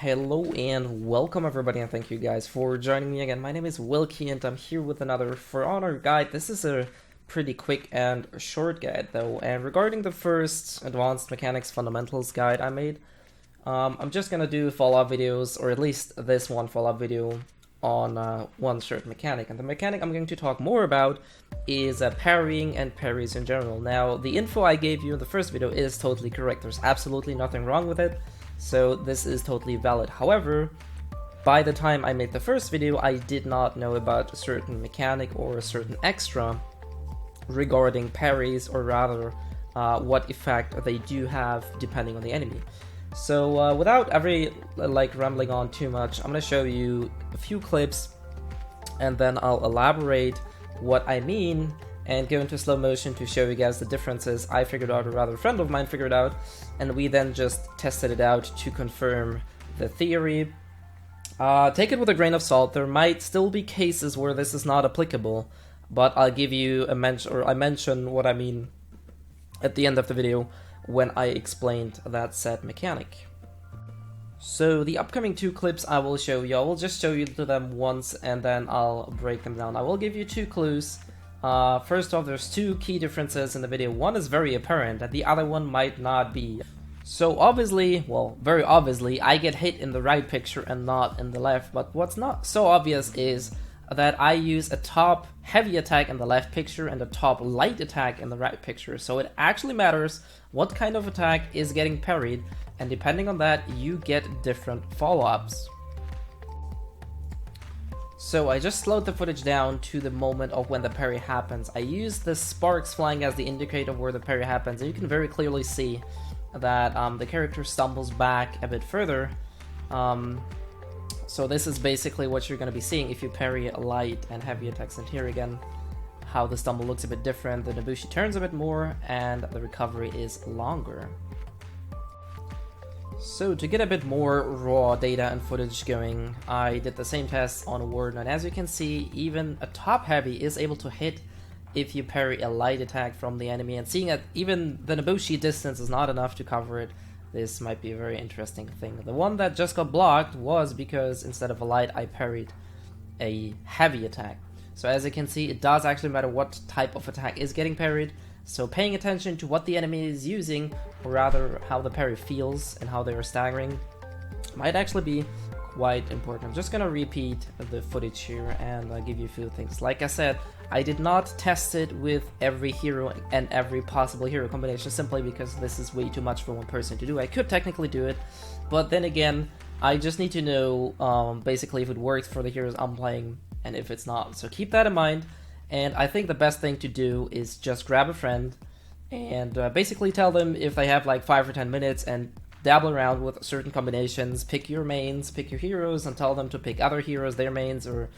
Hello and welcome everybody, and thank you guys for joining me again. My name is Wilky and I'm here with another For Honor guide. This is a pretty quick and short guide though, and regarding the first Advanced Mechanics Fundamentals guide I made, I'm just gonna do follow-up videos, or at least this one follow-up video on one certain mechanic. And the mechanic I'm going to talk more about is parrying and parries in general. Now, the info I gave you in the first video is totally correct. There's absolutely nothing wrong with it. So this is totally valid. However, by the time I made the first video, I did not know about a certain mechanic or a certain extra regarding parries, or rather what effect they do have depending on the enemy. So without rambling on too much, I'm going to show you a few clips and then I'll elaborate what I mean and go into slow motion to show you guys the differences I figured out, or rather a friend of mine figured out, and we then just tested it out to confirm the theory. Take it with a grain of salt. There might still be cases where this is not applicable, but I'll give you I mention what I mean at the end of the video when I explained that said mechanic. So the upcoming two clips I will show you, I will just show you to them once and then I'll break them down. I will give you two clues. First off, there's two key differences in the video. One is very apparent and the other one might not be. So obviously, well, very obviously, I get hit in the right picture and not in the left, but what's not so obvious is that I use a top heavy attack in the left picture and a top light attack in the right picture. So it actually matters what kind of attack is getting parried, and depending on that, you get different follow-ups. So I just slowed the footage down to the moment of when the parry happens. I used the sparks flying as the indicator where the parry happens, and you can very clearly see that the character stumbles back a bit further. So this is basically what you're going to be seeing if you parry light and heavy attacks. And here again, how the stumble looks a bit different. The Nobushi turns a bit more and the recovery is longer. So to get a bit more raw data and footage going, I did the same test on Warden, and as you can see, even a top heavy is able to hit if you parry a light attack from the enemy, and seeing that even the Nobushi distance is not enough to cover it, this might be a very interesting thing. The one that just got blocked was because instead of a light, I parried a heavy attack. So as you can see, it does actually matter what type of attack is getting parried. So paying attention to what the enemy is using, or rather how the parry feels and how they are staggering, might actually be quite important. I'm just gonna repeat the footage here and give you a few things. Like I said, I did not test it with every hero and every possible hero combination, simply because this is way too much for one person to do. I could technically do it, but then again, I just need to know basically if it works for the heroes I'm playing and if it's not. So keep that in mind. And I think the best thing to do is just grab a friend and basically tell them if they have like 5 or 10 minutes and dabble around with certain combinations, pick your mains, pick your heroes, and tell them to pick other heroes, their mains, or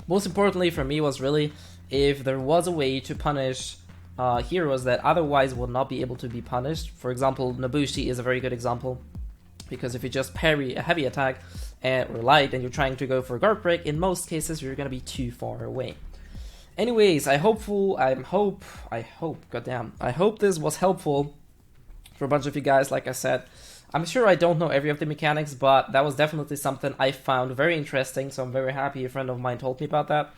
most importantly for me was really if there was a way to punish heroes that otherwise would not be able to be punished. For example, Nobushi is a very good example, because if you just parry a heavy attack or light and you're trying to go for a guard break, in most cases you're gonna be too far away. Anyways, I hope this was helpful for a bunch of you guys. Like I said, I'm sure I don't know every of the mechanics, but that was definitely something I found very interesting, so I'm very happy a friend of mine told me about that.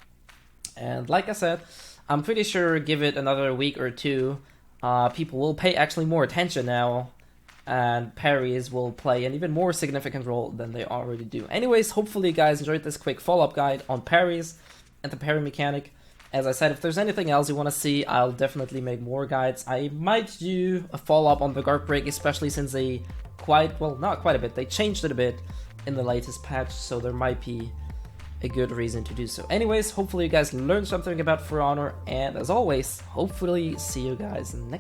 And like I said, I'm pretty sure give it another week or two, people will pay actually more attention now, and parries will play an even more significant role than they already do. Anyways, hopefully you guys enjoyed this quick follow-up guide on parries and the parry mechanic. As I said, if there's anything else you want to see, I'll definitely make more guides. I might do a follow-up on the guard break, especially since they not quite a bit, they changed it a bit in the latest patch, so there might be a good reason to do so. Anyways, hopefully you guys learned something about For Honor, and as always, hopefully see you guys next time.